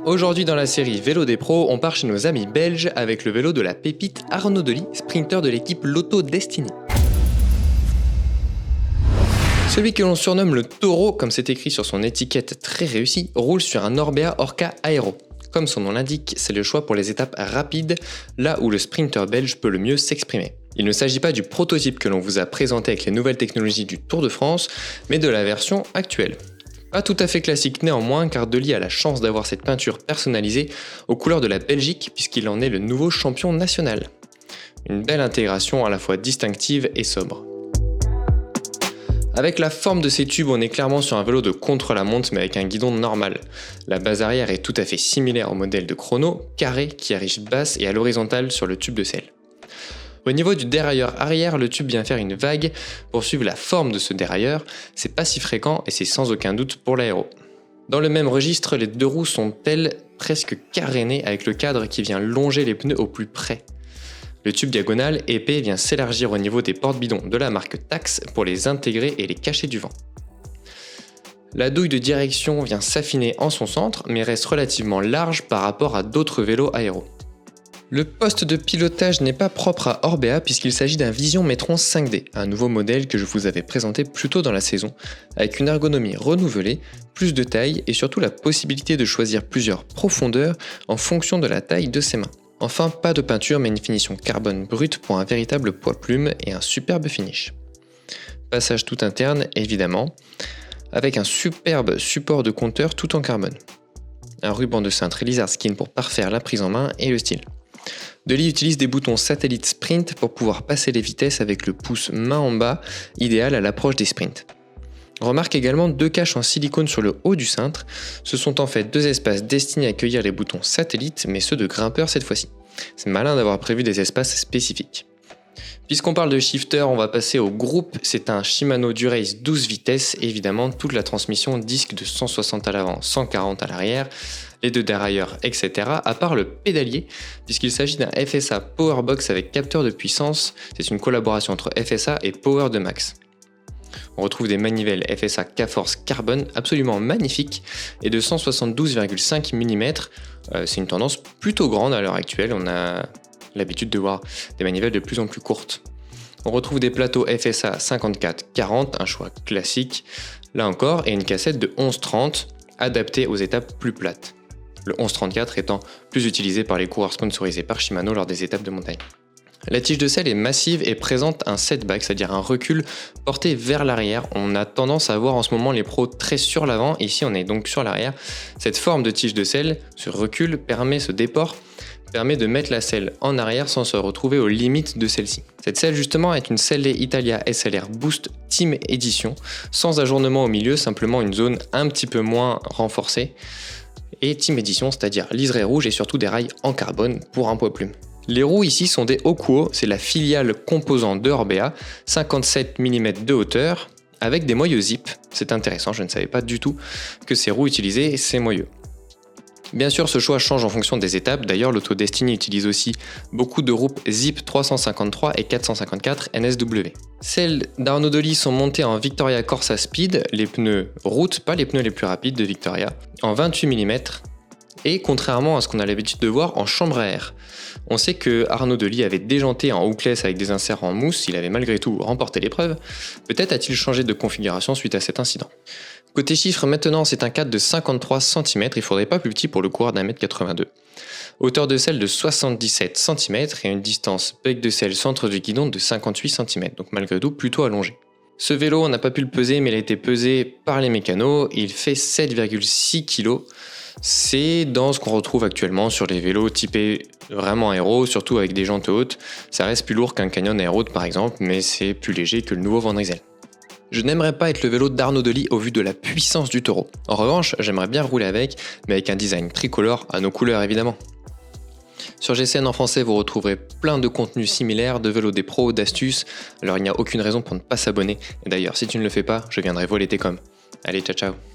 Aujourd'hui dans la série Vélo des pros, on part chez nos amis belges avec le vélo de la pépite Arnaud Delis, sprinter de l'équipe Lotto Destiny. Celui que l'on surnomme le taureau, comme c'est écrit sur son étiquette très réussie, roule sur un Orbea Orca Aero. Comme son nom l'indique, c'est le choix pour les étapes rapides, là où le sprinter belge peut le mieux s'exprimer. Il ne s'agit pas du prototype que l'on vous a présenté avec les nouvelles technologies du Tour de France, mais de la version actuelle. Pas tout à fait classique néanmoins, car Delis a la chance d'avoir cette peinture personnalisée aux couleurs de la Belgique, puisqu'il en est le nouveau champion national. Une belle intégration à la fois distinctive et sobre. Avec la forme de ces tubes, on est clairement sur un vélo de contre-la-montre mais avec un guidon normal. La base arrière est tout à fait similaire au modèle de chrono, carré, qui arrive basse et à l'horizontale sur le tube de selle. Au niveau du dérailleur arrière, le tube vient faire une vague pour suivre la forme de ce dérailleur, c'est pas si fréquent et c'est sans aucun doute pour l'aéro. Dans le même registre, les deux roues sont elles presque carénées avec le cadre qui vient longer les pneus au plus près. Le tube diagonal épais vient s'élargir au niveau des porte-bidons de la marque Tacx pour les intégrer et les cacher du vent. La douille de direction vient s'affiner en son centre mais reste relativement large par rapport à d'autres vélos aéros. Le poste de pilotage n'est pas propre à Orbea puisqu'il s'agit d'un Vision Metron 5D, un nouveau modèle que je vous avais présenté plus tôt dans la saison, avec une ergonomie renouvelée, plus de taille et surtout la possibilité de choisir plusieurs profondeurs en fonction de la taille de ses mains. Enfin, pas de peinture mais une finition carbone brute pour un véritable poids-plume et un superbe finish. Passage tout interne évidemment, avec un superbe support de compteur tout en carbone. Un ruban de cintre Lizard Skin pour parfaire la prise en main et le style. Delis utilise des boutons satellite sprint pour pouvoir passer les vitesses avec le pouce main en bas, idéal à l'approche des sprints. Remarque également deux caches en silicone sur le haut du cintre, ce sont en fait deux espaces destinés à accueillir les boutons satellites, mais ceux de grimpeurs cette fois-ci. C'est malin d'avoir prévu des espaces spécifiques. Puisqu'on parle de shifter, on va passer au groupe, c'est un Shimano Dura-Ace 12 vitesses, évidemment toute la transmission disque de 160 à l'avant, 140 à l'arrière, les deux dérailleurs, etc. à part le pédalier, puisqu'il s'agit d'un FSA Powerbox avec capteur de puissance, c'est une collaboration entre FSA et Power de Max. On retrouve des manivelles FSA K-Force Carbone absolument magnifiques et de 172,5 mm, c'est une tendance plutôt grande à l'heure actuelle, on a l'habitude de voir des manivelles de plus en plus courtes. On retrouve des plateaux FSA 54-40, un choix classique, là encore, et une cassette de 11-30, adaptée aux étapes plus plates. Le 11-34 étant plus utilisé par les coureurs sponsorisés par Shimano lors des étapes de montagne. La tige de selle est massive et présente un setback, c'est-à-dire un recul porté vers l'arrière. On a tendance à voir en ce moment les pros très sur l'avant, ici on est donc sur l'arrière. Cette forme de tige de selle, ce recul, ce déport, permet de mettre la selle en arrière sans se retrouver aux limites de celle-ci. Cette selle justement est une Selle Italia SLR Boost Team Edition, sans ajournement au milieu, simplement une zone un petit peu moins renforcée. Et Team Edition, c'est-à-dire liseré rouge et surtout des rails en carbone pour un poids-plume. Les roues ici sont des Okuo, c'est la filiale composant de Orbea, 57 mm de hauteur, avec des moyeux zip. C'est intéressant, je ne savais pas du tout que ces roues utilisaient ces moyeux. Bien sûr, ce choix change en fonction des étapes, d'ailleurs Lotto Destiny utilise aussi beaucoup de roues Zip 353 et 454 NSW. Celles d'Arnaud Delis sont montées en Victoria Corsa Speed, les pneus route, pas les pneus les plus rapides de Victoria, en 28 mm, et contrairement à ce qu'on a l'habitude de voir, en chambre à air. On sait que Arnaud Delis avait déjanté en hookless avec des inserts en mousse, il avait malgré tout remporté l'épreuve, peut-être a-t-il changé de configuration suite à cet incident. Côté chiffres maintenant, c'est un cadre de 53 cm, il faudrait pas plus petit pour le coureur d'1m82. Hauteur de selle de 77 cm et une distance bec de selle centre du guidon de 58 cm, donc malgré tout plutôt allongé. Ce vélo, on n'a pas pu le peser, mais il a été pesé par les mécanos, il fait 7,6 kg. C'est dans ce qu'on retrouve actuellement sur les vélos typés vraiment aéro, surtout avec des jantes hautes. Ça reste plus lourd qu'un Canyon Air-Road par exemple, mais c'est plus léger que le nouveau Van Rysel. Je n'aimerais pas être le vélo d'Arnaud Delis au vu de la puissance du taureau. En revanche, j'aimerais bien rouler avec, mais avec un design tricolore à nos couleurs évidemment. Sur GCN en français, vous retrouverez plein de contenus similaires, de vélos des pros, d'astuces, alors il n'y a aucune raison pour ne pas s'abonner. Et d'ailleurs, si tu ne le fais pas, je viendrai voler tes coms. Allez, ciao ciao.